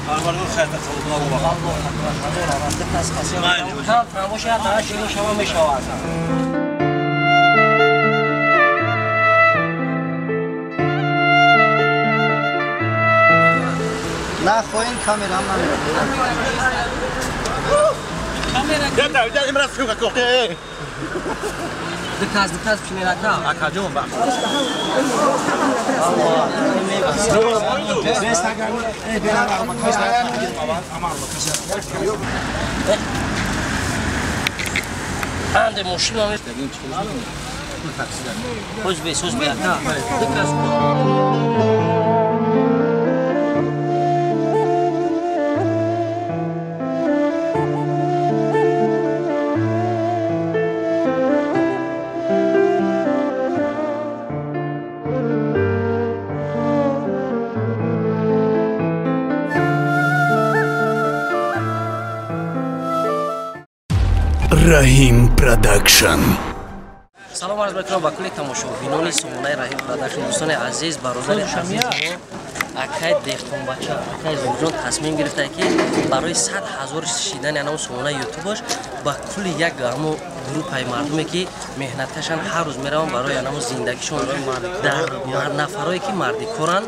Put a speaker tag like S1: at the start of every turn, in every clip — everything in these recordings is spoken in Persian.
S1: کاربردون خیلی خودم واقعا. فراموش نکنید شیرین شما میشود.
S2: نه خوین کامera من.
S1: کامera.
S3: ده امروز فیلم کوکه.
S1: دکاز پیش نرکا.
S3: اکاجون با.
S1: آنده ماشین آمد. سوز بیا. دکاز.
S4: Rahim Production.
S1: سلام عرض میکنم با کل تماشاگران سمونه رحیم پروداکشن. دوستان عزیز برادر عزیز اکای دهقان بچه اکای زوجان تصمیم گرفته که برای 100,000 شیدن یعنی سمونه یوتیوبش با کل یک گروه مردمی که مهنتشان هر روز میروند برای یعنی زندگیشون در نفرایی که مردی کردن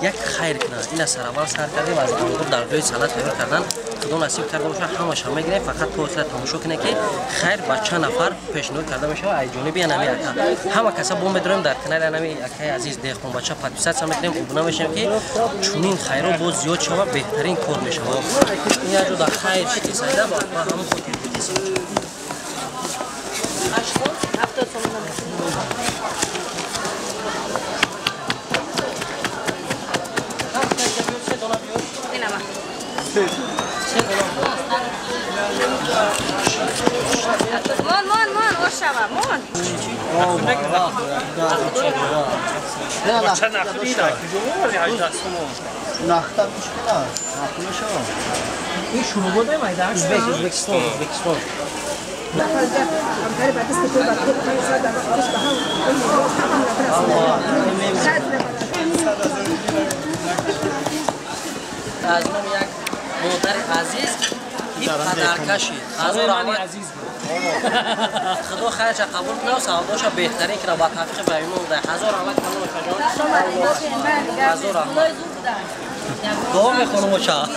S1: یک خیر کنند. این از سر کردیم از آنها در جای سالات تغییر کردن. خدا نصیب کرده باشه همش میگیریم فقط تو اصلا تماشا کنه که خیر بچه نفر پیشنهاد کرده میشه ای جانبی انمی اکا همه کسا بوم بدریم در کانال انمی اکای عزیز دهقان بچه پادپیسات میکنیم ابنا میشیم که چونین خیرو باز زیاد شوه بهترین کار میشه. این اجو در خیر چیزی سایده با همون خودی بودیم.
S5: مان وشوا مان
S3: چه نختی شد؟
S2: نختا مشکل نختا
S1: این شروع بوده مایده ازبکستان از من یک مادر عزیز این پدرکشی عزیز خدا خیرش قبول کنه و سعادتش بهترین کنه با توفیق برای ما بوده. 1000 رحمت کنم 1000 رحمت دعا میخونم و چا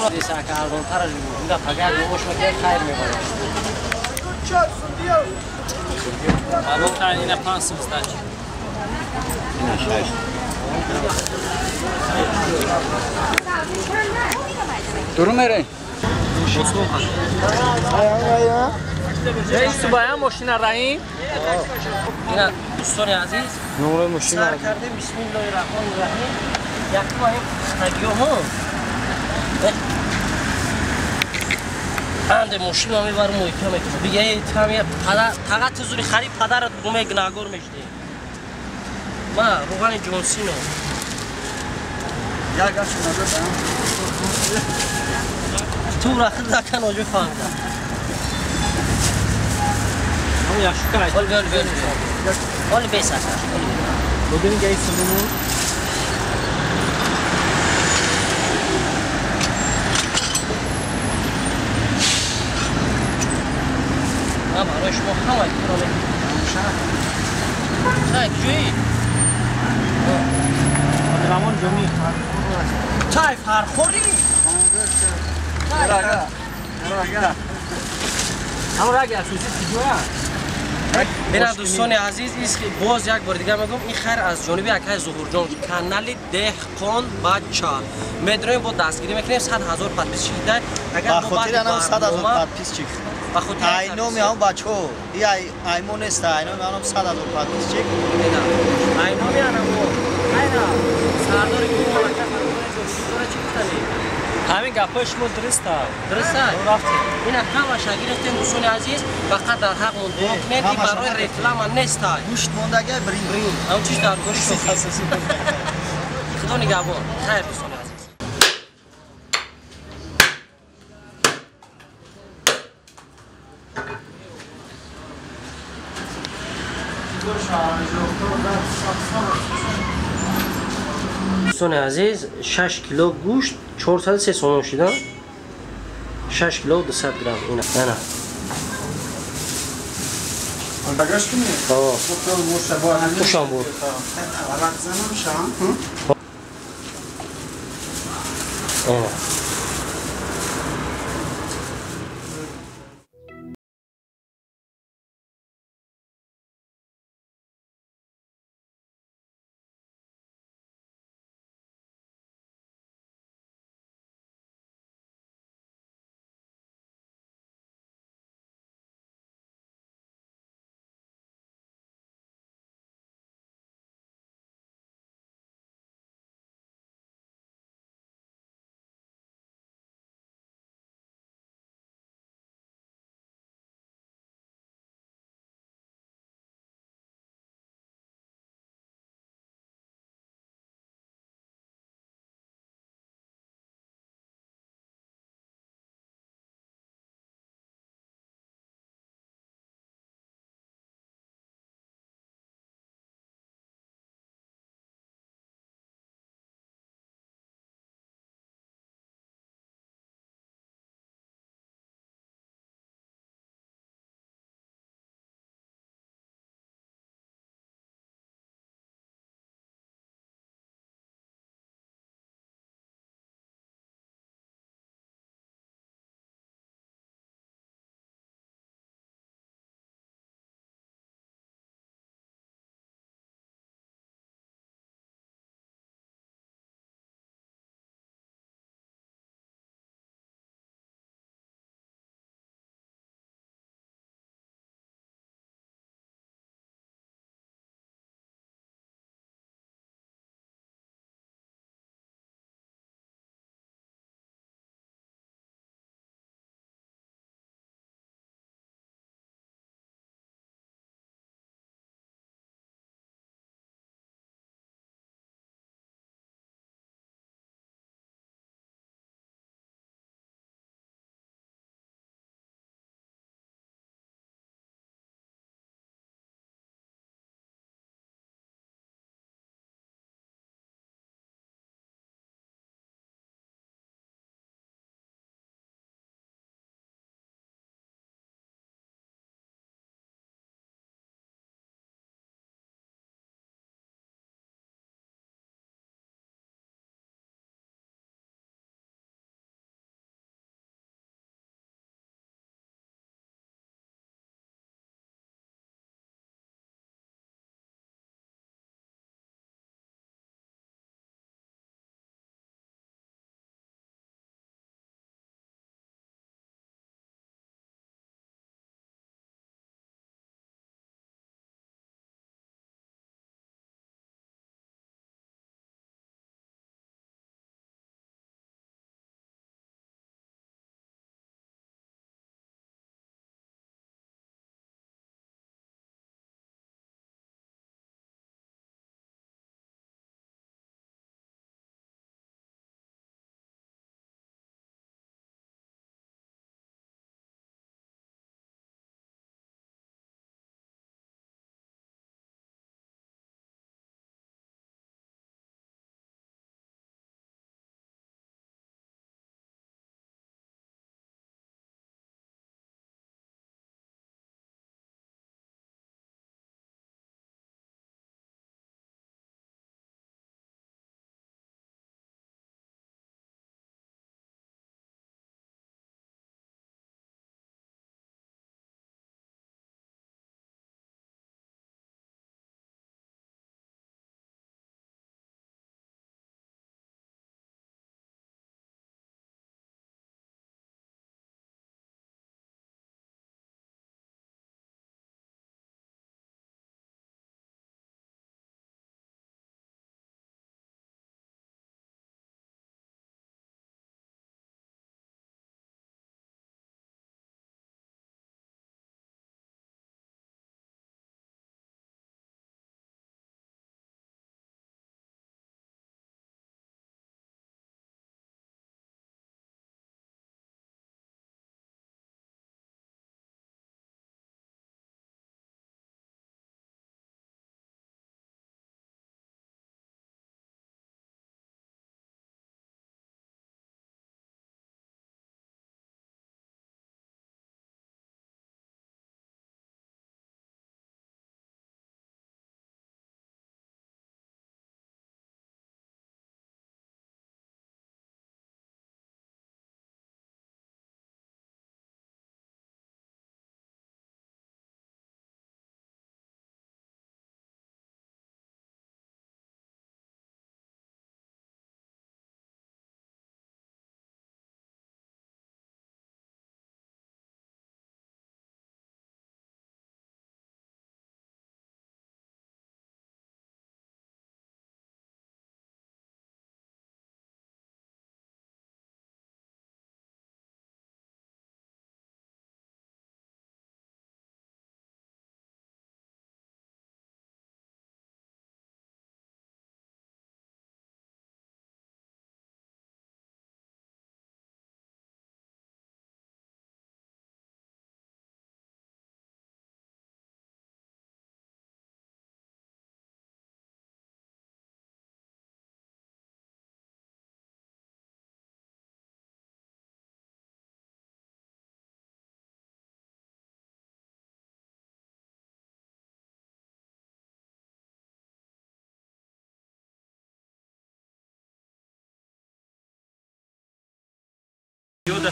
S1: دیسا که اردون تر میگه پگه دوش میگه خیر میبره اردون تر اینه 5 سمستاچ
S2: درو میره
S3: این صبح ماشین رحیم
S1: اینا دوستان عزیز
S2: نور ماشین
S1: سر کردیم بسم الله الرحمن الرحیم یک ماه خستگی‌ها اند ماشین رو میبرم و ایتا میکنم دیگه ایتا فقط زوری خرید پدرت بومه گناهگار میشدی. ما روغن جونسینو
S2: یا گاش نظر
S1: تو را خود دکن آجو فهمیدم
S3: همون یک شکر است
S1: حال بیس است
S3: بودیم گیس سمون
S1: ما برای شما همه کنم چای جویی
S3: رمان جمعی
S1: چای فرخوری
S3: همون رگه اسوسی چیزویا
S1: بنا دوستان عزیز باز یک بار دیگه میگم این خیر از جانب اکای ظهور جان کانال دهقان بچه میدونیم با دستگیری میکنیم 100,000 پادپیس شده اگر
S2: با خاطر انا 100,000 پادپیس چیک
S1: با خاطر
S2: اینو میام بچه‌ها این ایمون است اینو میام 100,000 پادپیس چیک
S1: اینو میانم اینا سردار کی مالکه فرمان چی کنی
S3: همین گپاش مو درسته
S1: این همه شاگردان دوستان عزیز فقط در حق مون دعا کنید که برای رکلام نیست
S2: گوشت موندگی برین
S1: اون چیز در گوش خدا نگهبان خیر دوستان عزیز
S2: Görüşürüz.
S1: دوستان عزیز 6 کیلو گوشت 403 سوم شده 6 کیلو 200 گرم اینا نه
S6: Bagage tu nie?
S1: آه
S6: Doktor muszę, bo ja nie
S1: خوشم بود
S6: Rak zanam şan.
S1: اینا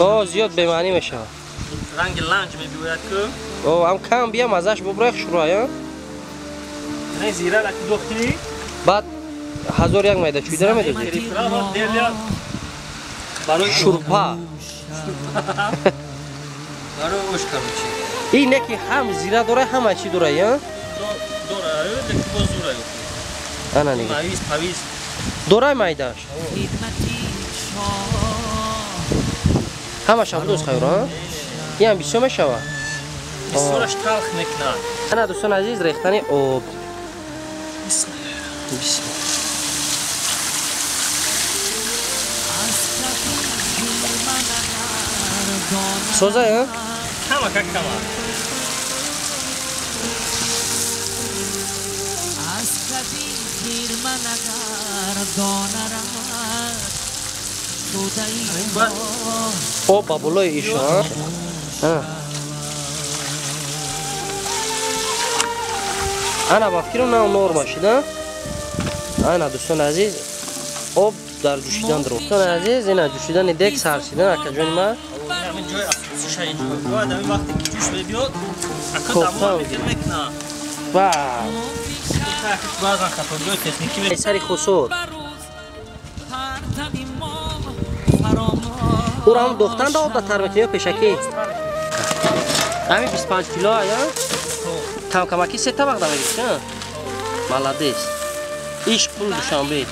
S1: او زیاد بمعنی میشه.
S3: رنگ لنج میگوید که
S1: او هم کم بیا مزهش ببرخ شروع یا
S3: نه زیرا لکی دختری
S1: بعد 1001 میده چی داره میده
S3: ریفرا با دیلیا برای
S1: شورپا
S3: برای اوش کمیچی
S1: این نکی هم زیرا داره هم چی داره یا
S3: داره لکی باز داره
S1: انا نگه
S3: پاویز پاویز
S1: داره میدهش همه شب دوست خیره ها این هم بیسو میشوه
S3: بسیارش تلخ میکنه
S1: انا دوستان عزیز ریختن آب
S3: بسم
S1: بسم سوزه ها
S3: کما که کما
S1: او بابلوی ایشو ها انا بفکرم نه نور باشید انا دوستان عزیز آب در جوشیدن درو دوستان عزیز اینا جوشیدن دیگ سرسیدن اکا جون ما
S3: همین جای افسوسش اینجا باید همین وقتی که جوش بیاد اکا دمار میکنه
S1: واو
S3: بعضا خطرگاه تکنیکی میشه
S1: سری خسور او را هم دختن دا آب دا تربتی پیشکی همین 25 کیلو آیا کم کمکی 3 طبق دا میگیش نه مالادیس ایش پول دوشنبه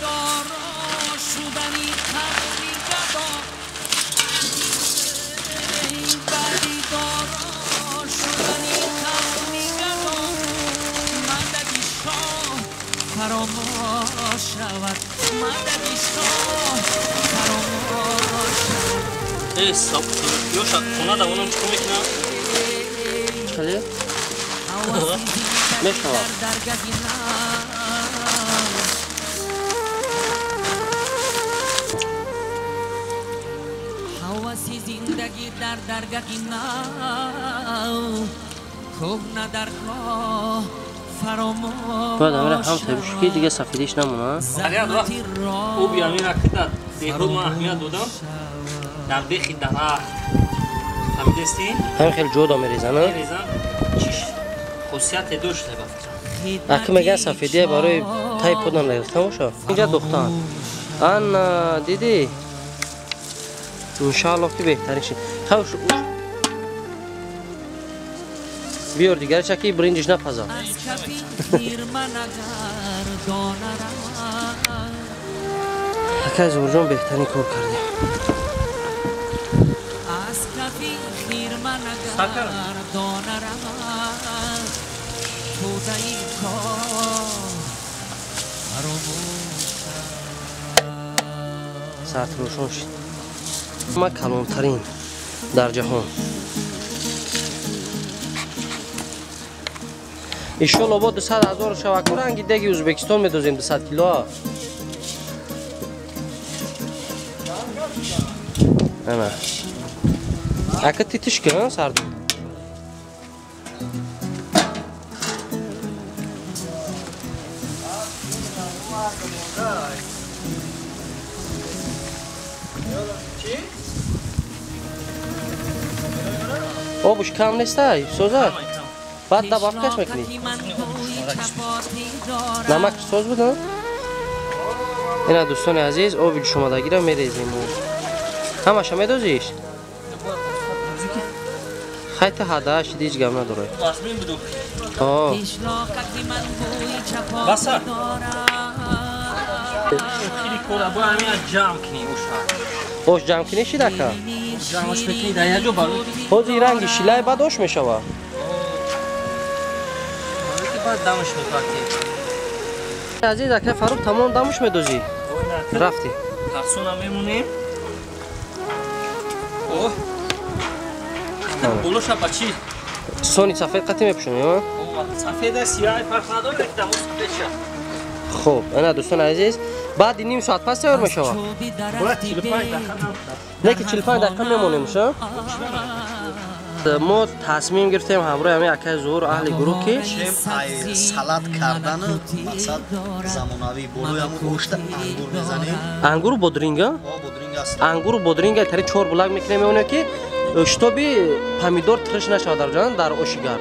S3: ای سب یوشا خونه دا اونم چکو میکنم
S1: چلی؟ میشنوم
S7: حواسی زندگی در درگاهی ناو خوب ندارم فراموش
S1: باید همه هم تبشکی دیگه سفیدیش نمونه
S3: اگر وقت او بیامین اکتا دیگرون ما اهمیت دادم در بخی درخت فهمیدستی؟
S1: همین خیلی جودا میریزن نه؟
S3: میریزن چیش خصوصیت داشته بفکرم
S1: اکی میگن سفیدیه برای تای پودن نگرفتن باشه اینجا دختان آن دیدی انشاءالله که بهترین شد خوش بیار دیگر چکی برنجش نپزا اکی زور جان بهترین کار کرده ساعت روشن شد ما کلانترین در جهان ایشالله با 200,000 شوکو رنگی دیگه ازبکستان میدوزیم 200 کیلو انا اکا تیتش که سردون آبش کم نیست های سوزه بعد دباف کش میکنی نمک سوز بودن اینا دوستان عزیز آبی شمادگی را میریزیم همش میدوزیش خیلی هداش دیج گم نداره آه
S3: بسا خیلی کورا با همین جمع کنی
S1: اوش جمع کنی چی دکه؟
S3: جمعش بکنی در یه جو برو
S1: خوزی رنگی شیلای بعد اوش میشوه
S3: بعد دمش میپرتی
S1: عزیز اکه فروخ تمام دمش میدوزی رفتی
S3: ترسون هم میمونیم اوه بلوش هم بچی
S1: سونی سفید قطعی میپشونی ها؟
S3: سفید سیاه فرق نداره یک دموز بشه
S1: خوب اینا دوستان عزیز بعد نیم ساعت پس تیار میشوه
S3: باید 45 دقیقه
S1: نه که 45 دقیقه میمونیم شو ما تصمیم گرفتیم همراه همه اکای زور اهل گروه که
S2: شیم ای سالاد کردن مقصد زمانوی بالوی همون گوشت انگور میزنیم.
S1: انگور و بودرینگا؟
S2: بودرینگ است.
S1: انگور و بودرینگا تری 4 بلاک میکنیم اونو که شتابی پامیدور ترش نشود در جان در آش گرم.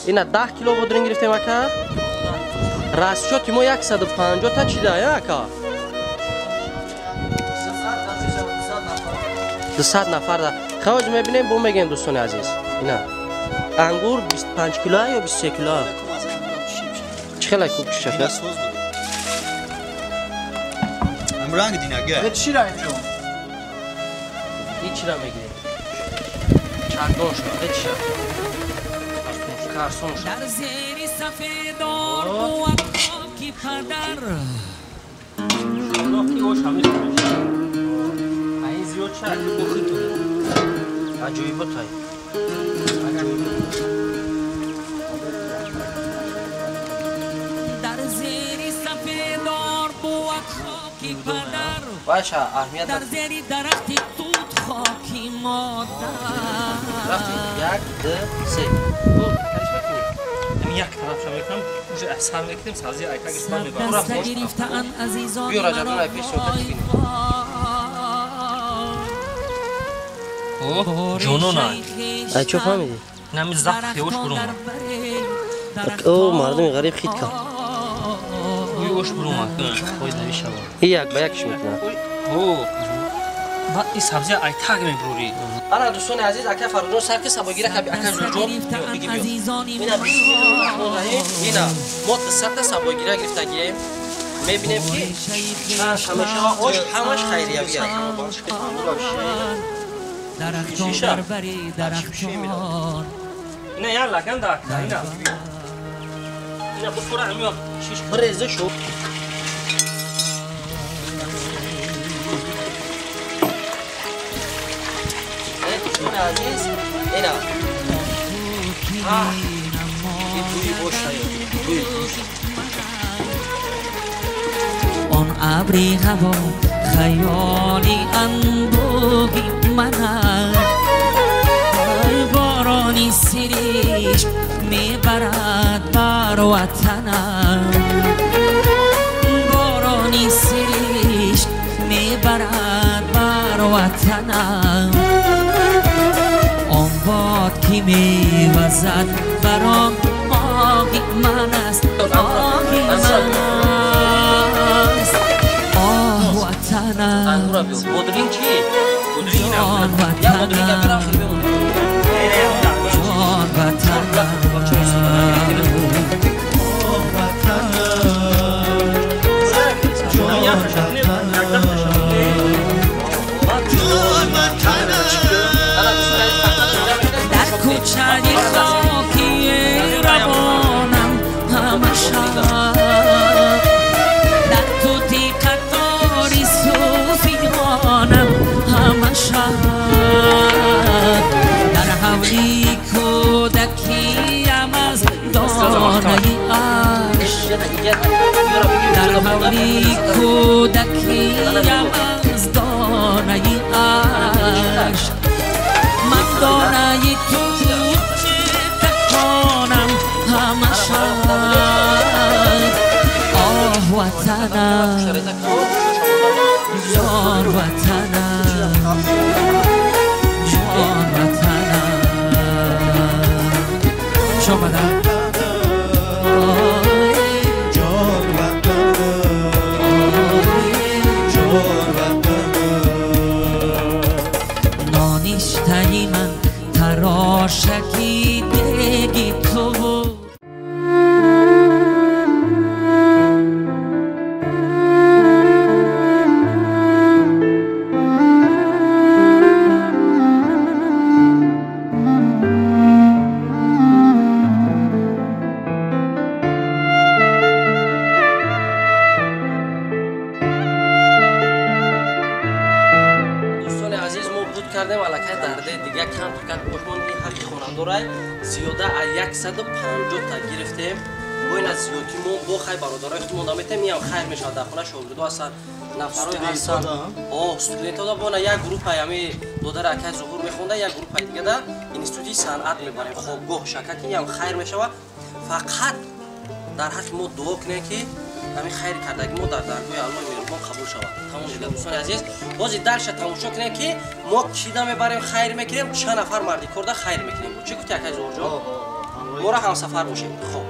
S1: اینا 10 کیلو بودرینگ گرفتیم اکا. راستشو ما 150 تا چی داره اکا؟ 200 نفر ده. خواهد میبینیم بو میگیم دوستان عزیز. اینا انگور 25 کیلو یا 23 کیلو؟ چه خیلی خوب شد.
S2: رنگ دینگه.
S6: چی را اینجا؟
S1: هیچ را میگیریم. چندان شد. هیچ را. کارسون شد.
S7: در زیر سفیدار بود خاکی پدر
S3: شما کی اوش همیشه این زیاد چرا بخی تو
S1: عجیب بتای.
S7: در زیر سفیدار بود خاکی پدر
S1: باشه اهمیت
S7: در زیر درختی توت خاکی مادر
S1: رفتی 1 2 3
S3: این یک طرف شما میکنم اونجا احسان میکنیم سازی ایکا گستان میبرم
S7: دست گرفتن عزیزان
S1: بیا راجع به پیش صحبت کنیم.
S3: اوه جنون
S1: ای چه فهمیدی؟
S3: نمی زخ خیوش برون
S1: او مردم غریب خید که
S3: اوی اوش برون
S1: خود نمیشه یک با یکش میکنه.
S3: اوه بعد این سبزی ایکا میبروری
S1: آره دوستان عزیز اکا فرودون سر که سباگیره که اکا زوجو بگی بیا اینا بسم الله الرحمن الرحیم اینا ما 300 تا سباگیره گرفتگیم میبینیم که همیشه آش همش خیریه بیاد
S7: درختان در بری درختان
S3: اینا یا لگن دار اینا بخوره همیان شیش
S1: برزه شو دوستان عزیز اینا این توی گوش
S7: آن ابری هوا خیالی اندوهی من بارانی سریش میبرد بر وطنم بارانی سریش میبرد بر وطنم آن باد که میوزد برام آهی من است آهی من است آه وطنم
S1: انگورا بیو بودرین چی؟ بودرین
S7: جان
S1: یا بودرین یا برام خیلی بمون
S7: جان وطنم در کوچه خاکی روانم همش در توتی قطاری صوفیانم همش در حولی کودکیم از دانه عشق در حولی کودکیم از دانه عشق من دانه تو تکانم همش آه وطنم جان وطنم جان وطنم شما نانشتهی من تراشکی دیگی تو بود
S1: کردیم علاقه درده دیگه کم کرد باشمون این حقی خونندو رای زیاده 150 تا گرفتیم боин аз зиёдӣ мо бо хай бародарои худмон даметем миям хайр мешавад дар хона шогирдо ҳастанд нафарои ҳастанд студентода бона як группаи ами додара акай зуҳур мехонда як группаи дигада институти санъат мебарем хобгоҳ шакаки ям хайр мешавад фақат дар ҳаққи мо дуо кунем ки ҳамин хайри кардаги мо дар даргоҳи Аллоҳи меҳрубон қабул шавад. Тамом дига дӯстони азиз, бози дарша тамошо кунем ки мо кида мебарем хайр мекунем, чанд нафар марди корда хайр мекунем. Чӣ гуфти акай Зуҳурҷон? Моро ҳамсафар бошем. Хоб.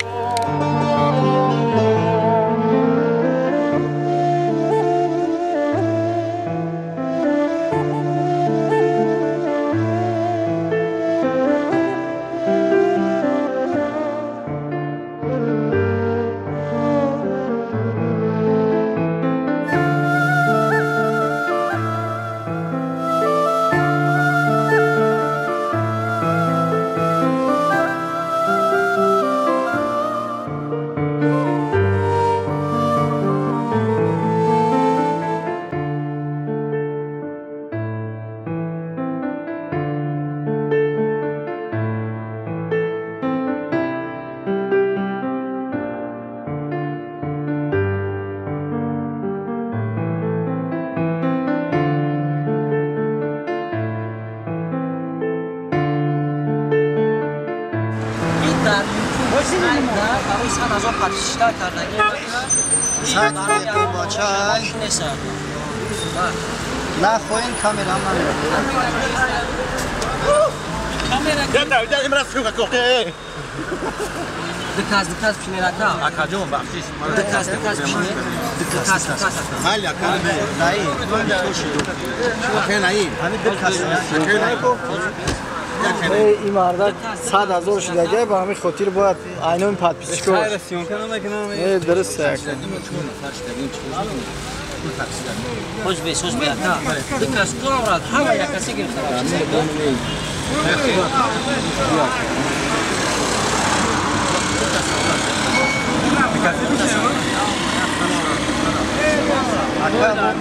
S1: برای 100,000 پاتیشتر کردگی
S2: نه خوین کامرا من
S1: دکاز پیشنه رکا
S6: اکاجون بخشیش
S1: دکاز پیشنه دکاز
S6: مالی اکاجون
S2: نایی
S6: اکه نایی
S2: همین دکاز
S6: اکه نایی کو
S8: این مرد 100,000 شده به همین خاطر باید اینو پادپیش کنه درسته
S1: خوش بی اکا دکاز تو امراد همه یک کسی گرفته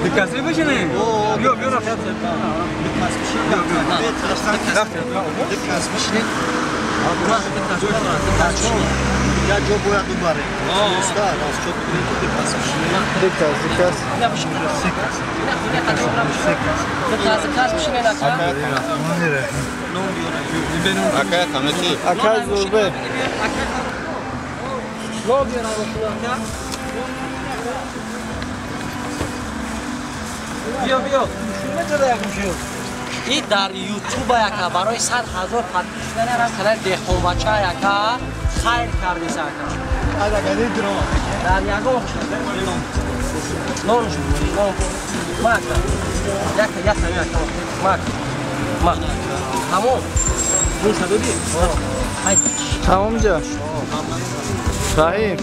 S8: دکاسی بشینه بیا رفت
S2: دکاز بشینه یا جو باید دوباره استاد از چوب دکاز بشینه
S8: دکاز
S1: دکاز بشینه نکا
S6: اکه تامچی
S8: اکه زوربه
S1: لو بیارم اکا بیا این در یوتیوب یکا برای 100,000 پادپیشتر را کانال دهقانبچه یکا خیر کردی ساکا در یگان نون ماکا یکا ماکا تمام نون شده بی
S8: تمام جا فهیم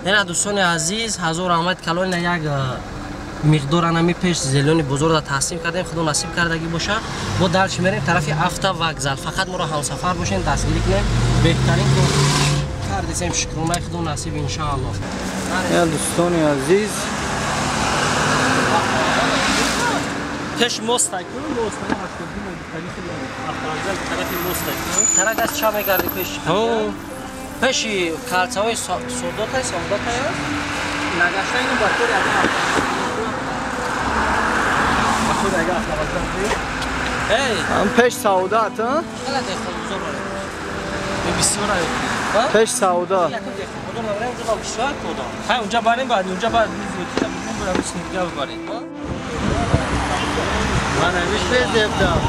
S1: یعنی دوستان عزیز حضور آمد کلون یک مقدار انمی پیش زیلونی بزرگ تقسیم کردیم خدا نصیب کردگی باشه با درش میریم طرف افتا وگزل فقط ما را همسفر باشین دستگیری کنیم بهترین رو کردیم شکرونه خدا نصیب ان شاء الله.
S8: یا دوستان عزیز
S1: پیش مستقیم طرف از چه میگردی پیش پیشی کالچه‌های سودات است نگاشته اینو باطور
S8: هم پیش سعودات ها؟ پیش سعودات
S1: اونجا بریم بعد اونجا بعد
S8: من همیشه دیدم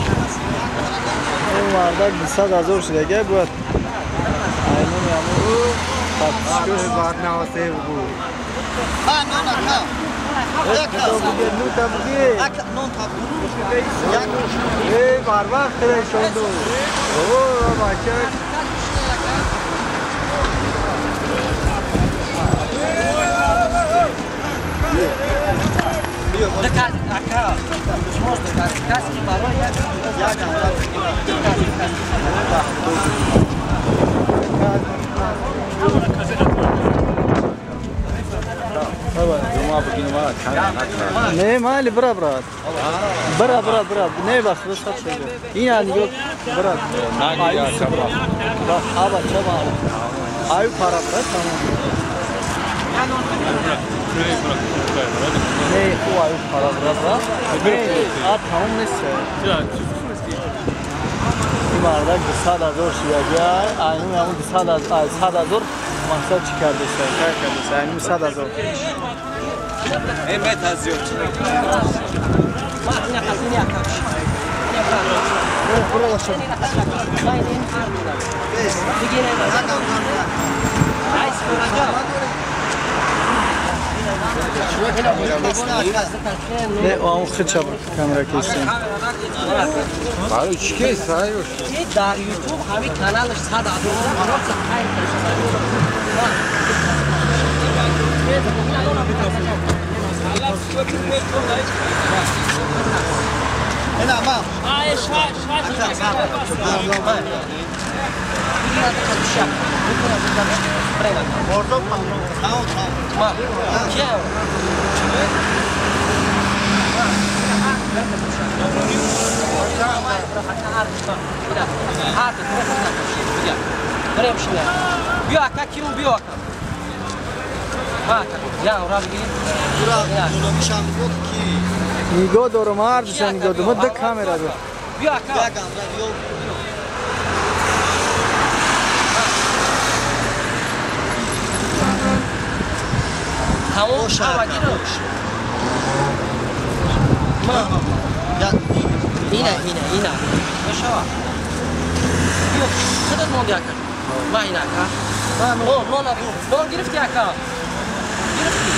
S8: این مرد 100,000 شده گه بود اینو میامو پادپیش
S6: بعد نواسه بگو
S2: نون اکا
S8: نو تبگی
S2: نون تابو
S8: ای بار وقت شدو او بچه
S1: دکات اکا شماش دکات کسی برای
S8: بابا ما بگیم ما چند نه مالی برا نه بس بس شده این آنیگو برا آیو چبا آبا چبا آیو پارا برا تمام نه او آیو پارا برا نه آ تمام نیست این مردک 200,000 شیعه اینو همون 200,000 مقصد چی کرده سر اینو 100,000
S6: این بیت از زیاد چی
S8: نه اون خیلی چه کامera کشیم
S6: برای چی که سایوش
S1: در یوتیوب همین کانالش 100,000
S2: هنا امام
S1: بیا اکا کیمو بیا اکا یا اورا بگیری
S2: میشم گفت کی
S8: نگاه دارم هردش نگاه دارم ده کامera دارم
S1: بیا اکا تمام شما گیرو اینا بشوا بیا خودت موندی اکا ما اینا اکا نون گرفتی اکا گرفتی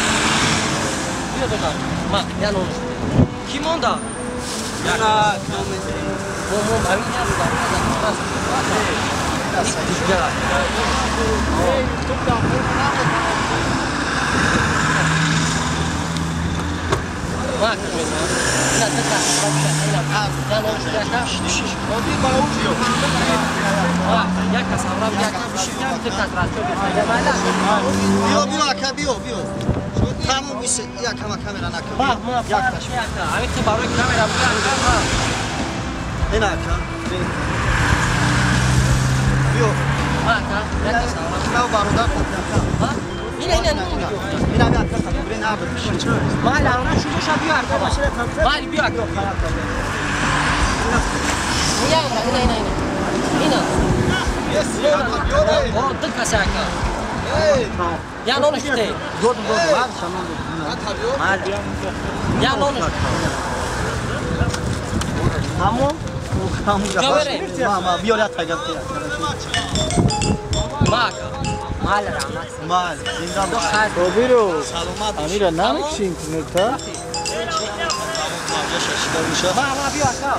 S1: بیا دوکا ما یا نون کی موندا یا همین
S2: بیا اکا بیا تمام میشه یا کما کامera نکن
S1: یکش همین تو برای کامera بگم
S2: هنا اکا بیا اکا برادر اینا اکا برین عبد میشه
S1: مال اون شروع شد بیا اکا مال بیا اکا اینا دل کساکا یا نون شده
S2: دور مال
S1: یا نون
S2: ماما بیا تاگم
S1: مال
S2: مال زنده باش
S8: روبیرو
S2: سلامت
S8: امیر نمیکشی اینترنت ها
S1: ما بیا اکا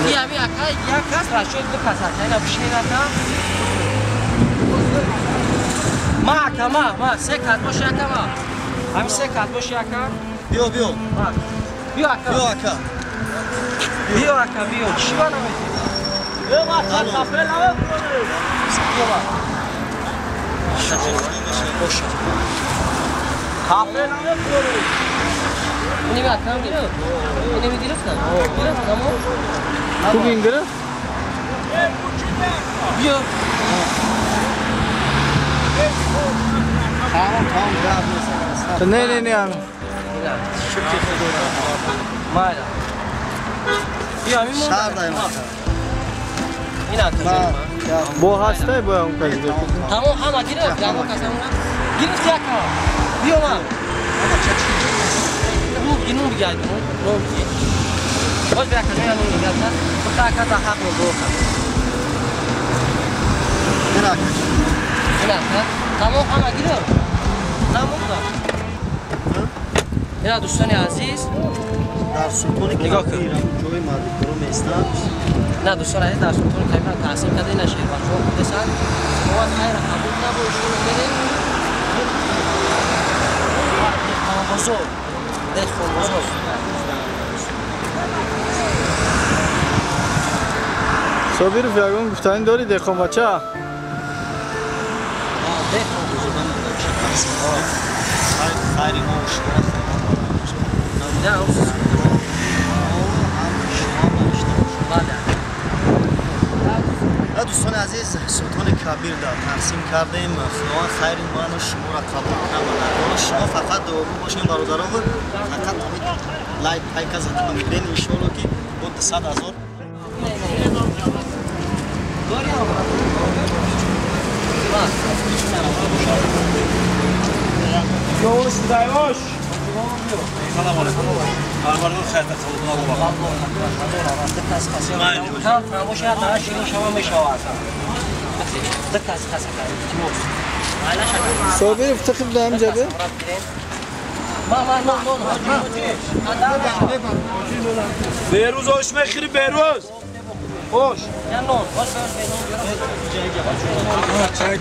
S1: بیا اکا یک کس را شد دو کس اکا اینا بشین اکا ما سه کات باشه اکا ما همین سه کات باشه اکا
S2: بیا اکا
S1: چی بانم بیا ما کافه نمید بیا باشه کافه نمید اینی بیا اکا گیرو اینی می گرفتن
S8: خوب این گرفت
S1: بیا
S8: نه هم
S1: مالا بیا همین
S2: شهر دایم
S1: این اکا
S8: با هسته با اون کسی گرفت
S1: تمام همه گرفت همه کسی گرفت اکا بیا ما نون بگید نون بگید باش بیا اکا نون بگید خدا اکا تا حق رو بروخم این اکا تمام همه گرفت تمام اینا دوستان عزیز
S2: در سلطان
S1: نگاه کن
S2: جوی مردی برو میستن
S1: نه دوستان عزیز در سلطان کیفر تحصیل کرده این شهر و شما بودستن شما خیر قبول نباشون بدین بزرگ دخون بزرگ
S8: صابیر فیاگون گفتن داری دخون بچه
S1: دخون بزرگ
S2: خیلی موش
S1: نه
S2: دوستان عزیز سلطان کبیر در تنظیم کردیم خداوند خیر ما و شما را قبول کنه شما فقط دعا باشین برادران فقط لایک از میگیرین ان شاء الله که بود 100,000
S6: Yolunuz daymış. Selam aleyküm. Arvarın xeyirli xalqına bu bax.
S1: Tam فراموش یا داره شیرین شما میشود دکاس کاسا
S8: صابر افتخر دام جبه
S1: ما
S6: Beyruz hoş mekri Beyruz. Hoş.
S1: یا نون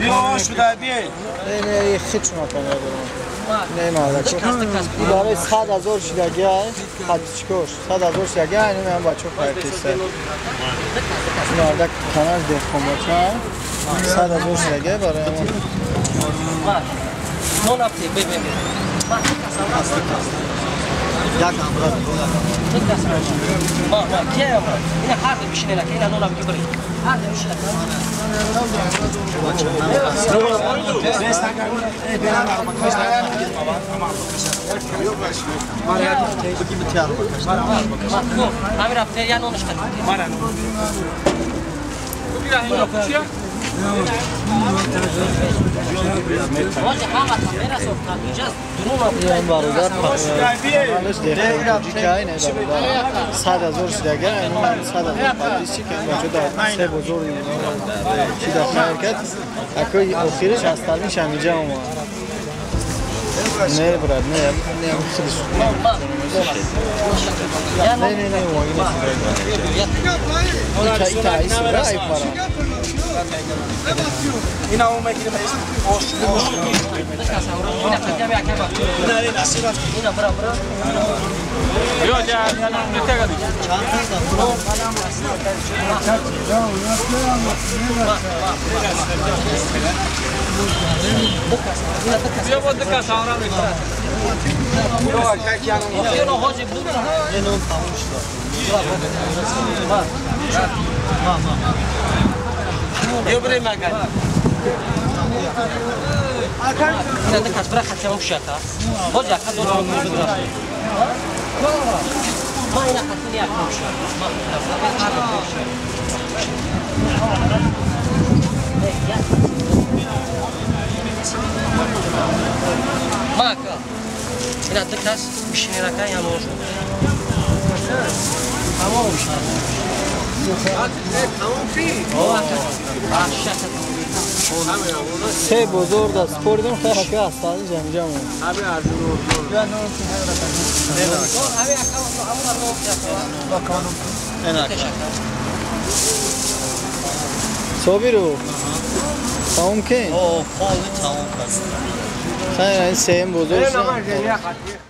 S6: Bir hoş bu da bir.
S8: نه خیلی شما کنه نه مالک برای 100,000 شدگی خط چیکار 100,000 شدگی اینو من بچه خریدیسته مالک کانال دخم بچه 100,000 شدگی برای ما
S1: نون اپتی ببین
S2: یک امراض
S1: ما کی امراض اینا هر میشینه که اینا نون اپتی بری هر میشینه همین رفته یا نونش کنید
S8: این برادر کانالش دخم بچه که اینه برادر 100,000 شدگی اینو من 100,000 پادیش چی کنیم بچه در سه بزرگ چی در خیر کرد اکوی آخرش از تلمیش همیجا اومد نه براد نه خیلی نه واقعی نیست این تعییس برای
S6: اینا اون مکری میشه. hoş.
S1: اینا قدیمی اکبر اینا برا
S3: Yo ya nete geldik. Ya bu dakika sonra mı? Yo kaçyan.
S1: اینو حاجی بود
S2: اینو تموم شد
S1: یه بری مگن اینا دکاس برا خطیام شتا حاجی اکا دو رو ما اینا خطی اکا شتا ما اکا اینا دکاس میشینی رکا یا موجود تمام شد
S8: سه بزرگ است پردیم خیلی که استادی جمع
S6: Abi arzunu
S8: صابی رو تمام کن
S2: خیلی تمام کرد
S8: خیلی این سه بزرگ